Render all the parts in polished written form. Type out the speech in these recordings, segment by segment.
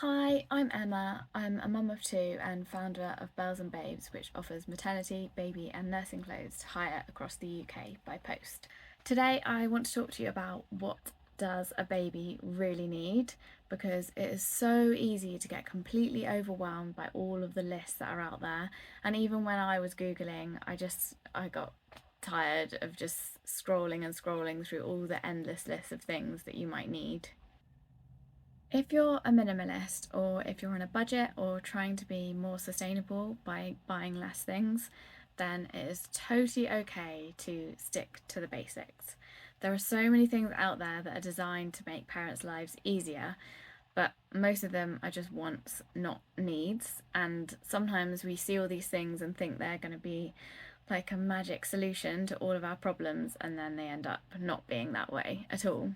Hi, I'm Emma. I'm a mum of two and founder of Bells and Babes, which offers maternity, baby, and nursing clothes to hire across the UK by post. Today, I want to talk to you about what does a baby really need, because it is so easy to get completely overwhelmed by all of the lists that are out there. And even when I was Googling, I got tired of just scrolling and scrolling through all the endless lists of things that you might need. If you're a minimalist, or if you're on a budget or trying to be more sustainable by buying less things, then it is totally okay to stick to the basics. There are so many things out there that are designed to make parents' lives easier, but most of them are just wants, not needs. And sometimes we see all these things and think they're going to be like a magic solution to all of our problems, and then they end up not being that way at all.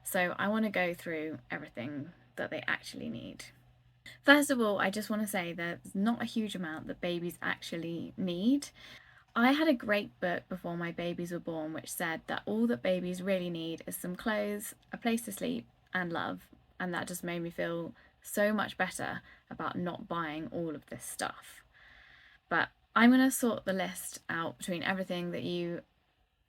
So I want to go through everything that they actually need. First of all, I just want to say there's not a huge amount that babies actually need. I had a great book before my babies were born which said that all that babies really need is some clothes, a place to sleep, and love. And that just made me feel so much better about not buying all of this stuff. But I'm going to sort the list out between everything that you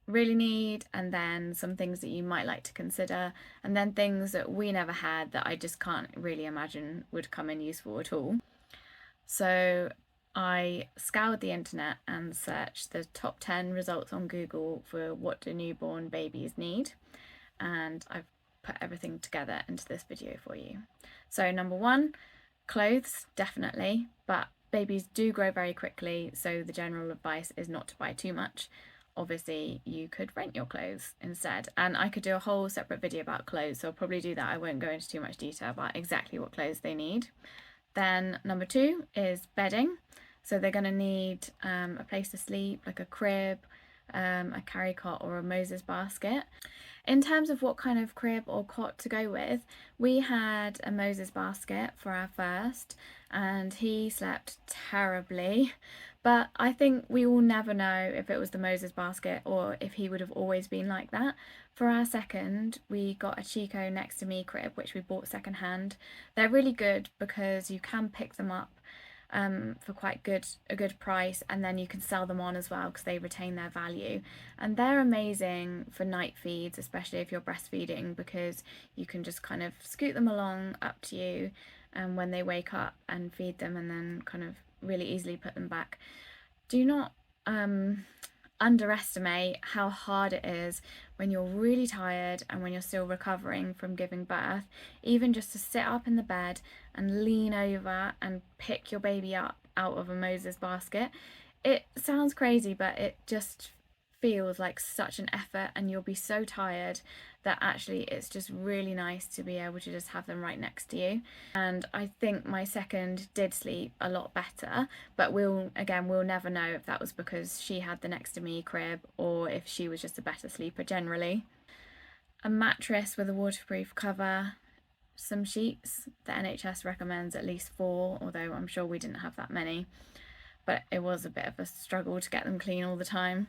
really need, and then some things that you might like to consider, and then things that we never had that I just can't really imagine would come in useful at all. So I scoured the internet and searched the top 10 results on Google for what do newborn babies need, and I've put everything together into this video for you. So number one, clothes, definitely, but babies do grow very quickly, so the general advice is not to buy too much. Obviously you could rent your clothes instead, and I could do a whole separate video about clothes, so I'll probably do that. I won't go into too much detail about exactly what clothes they need. Then number two is bedding. So they're going to need a place to sleep, like a crib, a carry cot, or a Moses basket. In terms of what kind of crib or cot to go with, we had a Moses basket for our first, and he slept terribly. But I think we will never know if it was the Moses basket or if he would have always been like that. For our second, we got a Chico Next to Me crib, which we bought secondhand. They're really good because you can pick them up for quite a good price, and then you can sell them on as well because they retain their value. And they're amazing for night feeds, especially if you're breastfeeding, because you can just kind of scoot them along up to you when they wake up and feed them, and then kind of really easily put them back. Do not underestimate how hard it is when you're really tired and when you're still recovering from giving birth, even just to sit up in the bed and lean over and pick your baby up out of a Moses basket. It sounds crazy, but it just feels like such an effort, and you'll be so tired that actually it's just really nice to be able to just have them right next to you. And I think my second did sleep a lot better, but we'll never know if that was because she had the next to me crib or if she was just a better sleeper generally. A mattress with a waterproof cover, some sheets. The NHS recommends at least 4, although I'm sure we didn't have that many, but it was a bit of a struggle to get them clean all the time.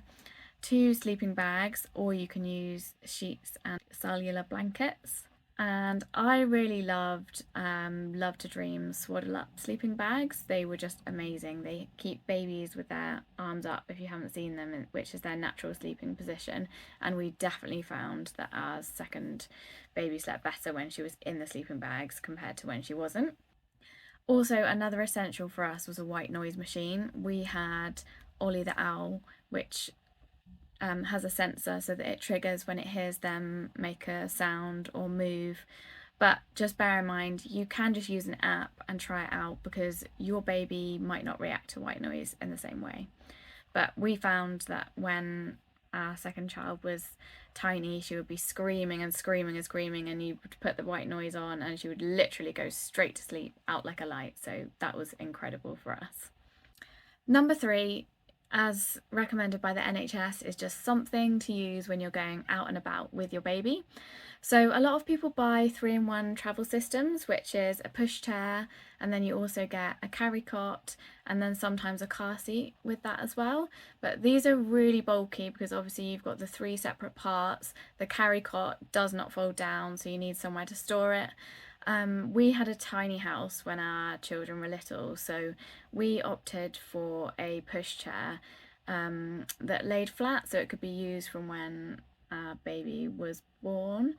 2 sleeping bags, or you can use sheets and cellular blankets. And I really loved Love to Dream Swaddle Up sleeping bags. They were just amazing. They keep babies with their arms up if you haven't seen them, which is their natural sleeping position. And we definitely found that our second baby slept better when she was in the sleeping bags compared to when she wasn't. Also, another essential for us was a white noise machine. We had Ollie the Owl, which has a sensor so that it triggers when it hears them make a sound or move. But just bear in mind, you can just use an app and try it out, because your baby might not react to white noise in the same way. But we found that when our second child was tiny, she would be screaming and screaming and screaming, and you would put the white noise on and she would literally go straight to sleep out like a light. So that was incredible for us. Number 3, as recommended by the NHS, is just something to use when you're going out and about with your baby. So a lot of people buy 3-in-1 travel systems, which is a pushchair, and then you also get a carry cot, and then sometimes a car seat with that as well. But these are really bulky because obviously you've got the 3 separate parts. The carry cot does not fold down, so you need somewhere to store it. We had a tiny house when our children were little, so we opted for a pushchair that laid flat, so it could be used from when our baby was born.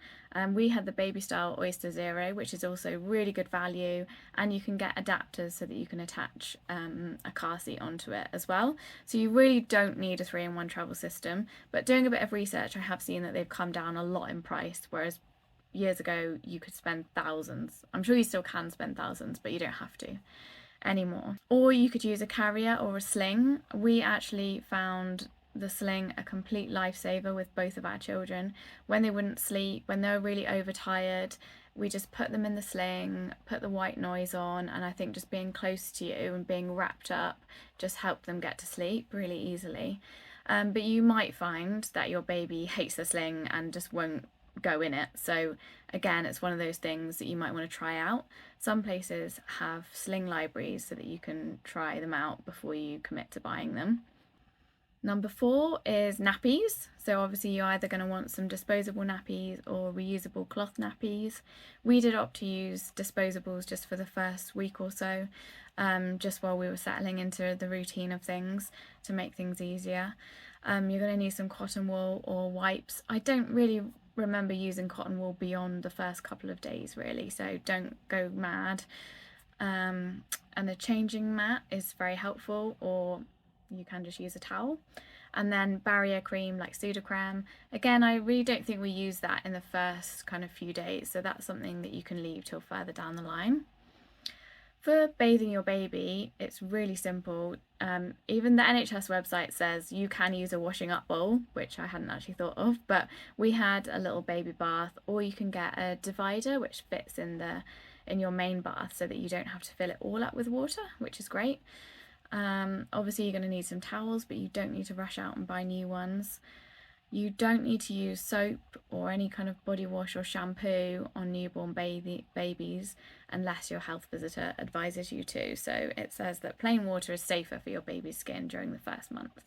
We had the baby style Oyster Zero, which is also really good value, and you can get adapters so that you can attach a car seat onto it as well. So you really don't need a 3-in-1 travel system, but doing a bit of research, I have seen that they've come down a lot in price, whereas years ago you could spend thousands. I'm sure you still can spend thousands, but you don't have to anymore. Or you could use a carrier or a sling. We actually found the sling a complete lifesaver with both of our children. When they wouldn't sleep, when they were really overtired, we just put them in the sling, put the white noise on, and I think just being close to you and being wrapped up just helped them get to sleep really easily. But you might find that your baby hates the sling and just won't go in it. So again, it's one of those things that you might want to try out. Some places have sling libraries so that you can try them out before you commit to buying them. Number 4 is nappies. So obviously you're either going to want some disposable nappies or reusable cloth nappies. We did opt to use disposables just for the first week or so, just while we were settling into the routine of things to make things easier. You're going to need some cotton wool or wipes. I don't really remember using cotton wool beyond the first couple of days really, so don't go mad. And the changing mat is very helpful, or you can just use a towel. And then barrier cream like Sudocrem. Again, I really don't think we use that in the first kind of few days, so that's something that you can leave till further down the line. For bathing your baby, it's really simple. Even the NHS website says you can use a washing up bowl, which I hadn't actually thought of, but we had a little baby bath, or you can get a divider which fits in your main bath so that you don't have to fill it all up with water, which is great. Obviously you're going to need some towels, but you don't need to rush out and buy new ones. You don't need to use soap or any kind of body wash or shampoo on newborn babies unless your health visitor advises you to. So it says that plain water is safer for your baby's skin during the first month.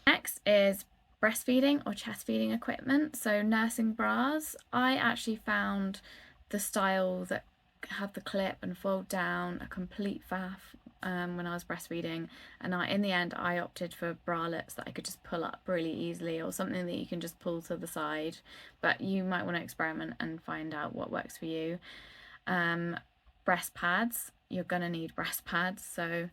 Next is breastfeeding or chest feeding equipment. So nursing bras. I actually found the style that had the clip and fold down a complete faff when I was breastfeeding, and in the end I opted for bralettes that I could just pull up really easily, or something that you can just pull to the side, but you might want to experiment and find out what works for you. Breast pads, you're gonna need breast pads, so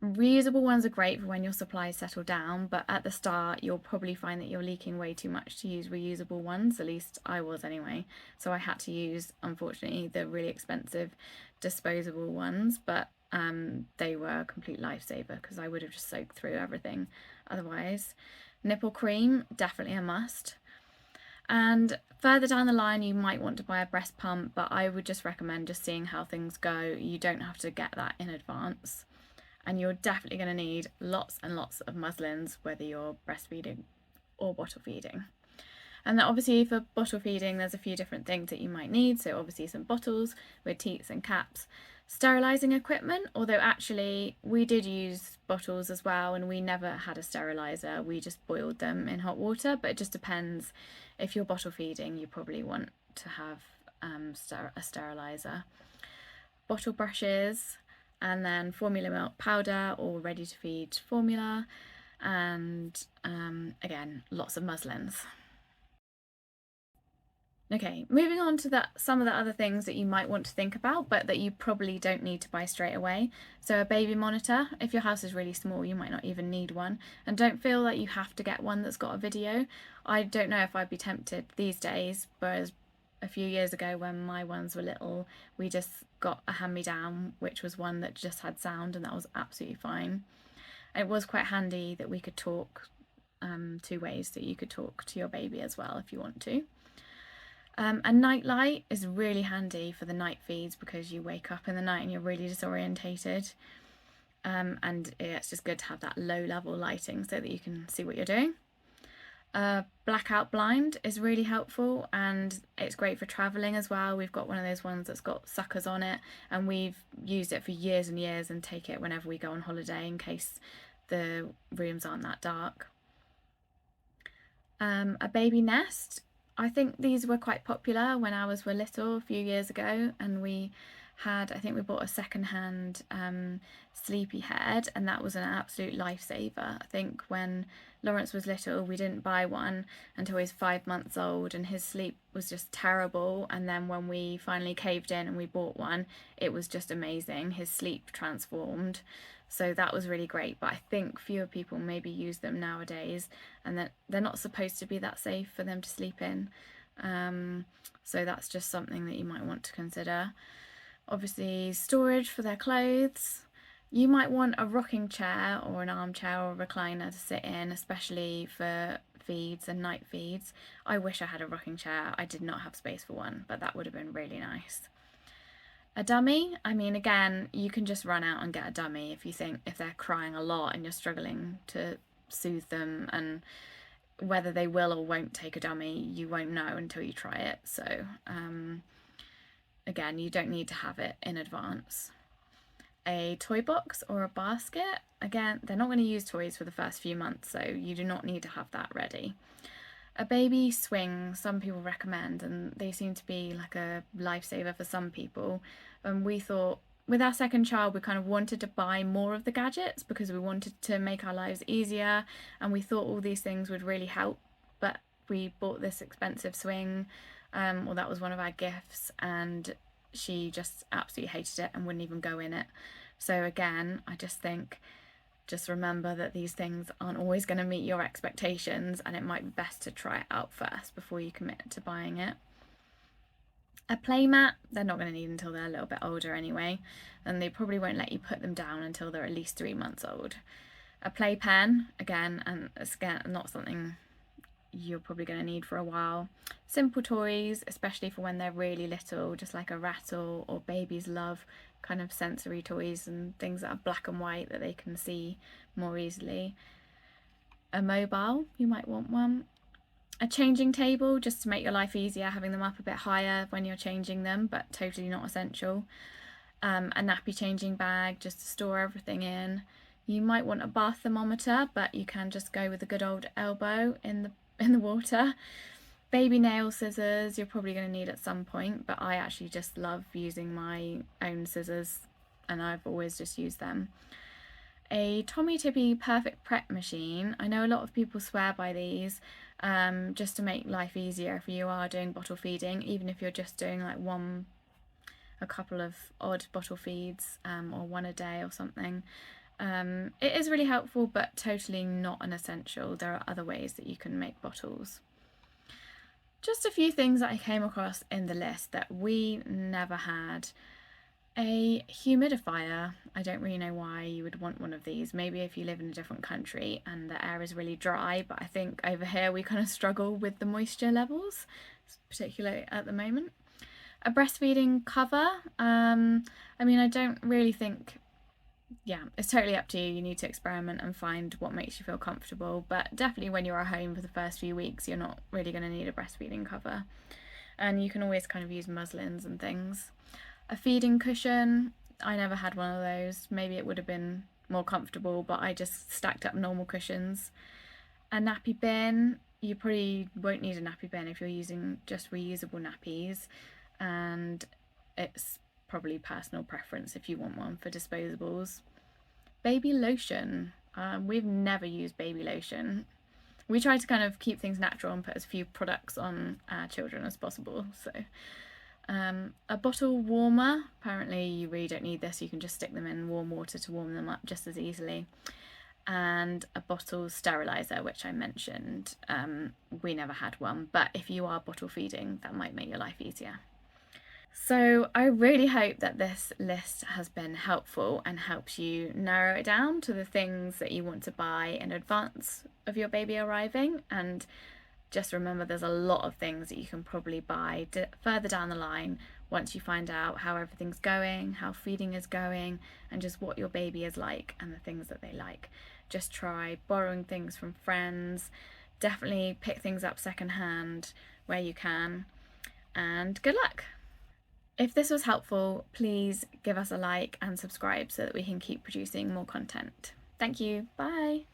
reusable ones are great for when your supplies settle down, but at the start you'll probably find that you're leaking way too much to use reusable ones, at least I was anyway, so I had to use, unfortunately, the really expensive disposable ones, but they were a complete lifesaver because I would have just soaked through everything otherwise. Nipple cream, definitely a must. And further down the line you might want to buy a breast pump, but I would just recommend just seeing how things go. You don't have to get that in advance. And you're definitely going to need lots and lots of muslins, whether you're breastfeeding or bottle feeding. And then obviously for bottle feeding there's a few different things that you might need, so obviously some bottles with teats and caps. Sterilising equipment, although actually we did use bottles as well and we never had a steriliser, we just boiled them in hot water, but it just depends. If you're bottle feeding you probably want to have a steriliser. Bottle brushes, and then formula milk powder or ready to feed formula, and again lots of muslins. Okay, moving on to some of the other things that you might want to think about but that you probably don't need to buy straight away. So a baby monitor. If your house is really small you might not even need one, and don't feel like you have to get one that's got a video. I don't know if I'd be tempted these days, whereas a few years ago when my ones were little we just got a hand-me-down which was one that just had sound, and that was absolutely fine. It was quite handy that we could talk, 2 ways that you could talk to your baby as well if you want to. A night light is really handy for the night feeds because you wake up in the night and you're really disorientated, and it's just good to have that low level lighting so that you can see what you're doing. Blackout blind is really helpful and it's great for travelling as well. We've got one of those ones that's got suckers on it and we've used it for years and years and take it whenever we go on holiday in case the rooms aren't that dark. A baby nest. I think these were quite popular when ours were little a few years ago, and I think we bought a second-hand sleepy head, and that was an absolute lifesaver. I think when Lawrence was little, we didn't buy one until he was 5 months old, and his sleep was just terrible. And then when we finally caved in and we bought one, it was just amazing. His sleep transformed. So that was really great, but I think fewer people maybe use them nowadays, and that they're not supposed to be that safe for them to sleep in. So that's just something that you might want to consider. Obviously, storage for their clothes. You might want a rocking chair or an armchair or a recliner to sit in, especially for feeds and night feeds. I wish I had a rocking chair. I did not have space for one, but that would have been really nice. A dummy, I mean, again, you can just run out and get a dummy if they're crying a lot and you're struggling to soothe them, and whether they will or won't take a dummy, you won't know until you try it. So again, you don't need to have it in advance. A toy box or a basket, again, they're not going to use toys for the first few months, so you do not need to have that ready. A baby swing, some people recommend, and they seem to be like a lifesaver for some people. And we thought with our second child, we kind of wanted to buy more of the gadgets because we wanted to make our lives easier, and we thought all these things would really help. But we bought this expensive swing, or that was one of our gifts, and she just absolutely hated it and wouldn't even go in it. So again, I just think, just remember that these things aren't always going to meet your expectations, and it might be best to try it out first before you commit to buying it. A playmat, they're not going to need until they're a little bit older anyway, and they probably won't let you put them down until they're at least 3 months old. A playpen, again, and again, not something you're probably going to need for a while. Simple toys, especially for when they're really little, just like a rattle, or babies love kind of sensory toys and things that are black and white that they can see more easily. A mobile, you might want one. A changing table, just to make your life easier, having them up a bit higher when you're changing them, but totally not essential. A nappy changing bag, just to store everything in. You might want a bath thermometer, but you can just go with a good old elbow in the water. Baby nail scissors, you're probably going to need at some point, but I actually just love using my own scissors, and I've always just used them. A Tommy Tippy Perfect Prep machine. I know a lot of people swear by these, just to make life easier if you are doing bottle feeding, even if you're just doing like a couple of odd bottle feeds, or one a day or something. It is really helpful, but totally not an essential. There are other ways that you can make bottles. Just a few things that I came across in the list that we never had. A humidifier. I don't really know why you would want one of these. Maybe if you live in a different country and the air is really dry, but I think over here we kind of struggle with the moisture levels, particularly at the moment. A breastfeeding cover. I mean, I don't really think, it's totally up to you. You need to experiment and find what makes you feel comfortable, but definitely when you're at home for the first few weeks, you're not really going to need a breastfeeding cover. And you can always kind of use muslins and things. A feeding cushion, I never had one of those. Maybe it would have been more comfortable, but I just stacked up normal cushions. A nappy bin, you probably won't need a nappy bin if you're using just reusable nappies, and it's probably personal preference if you want one for disposables. Baby lotion, we've never used baby lotion. We try to kind of keep things natural and put as few products on our children as possible. So a bottle warmer, apparently you really don't need this, you can just stick them in warm water to warm them up just as easily. And a bottle sterilizer, which I mentioned. We never had one, but if you are bottle feeding, that might make your life easier. So I really hope that this list has been helpful and helps you narrow it down to the things that you want to buy in advance of your baby arriving. And just remember, there's a lot of things that you can probably buy further down the line once you find out how everything's going, how feeding is going, and just what your baby is like and the things that they like. Just try borrowing things from friends. Definitely pick things up secondhand where you can. And good luck! If this was helpful, please give us a like and subscribe so that we can keep producing more content. Thank you. Bye.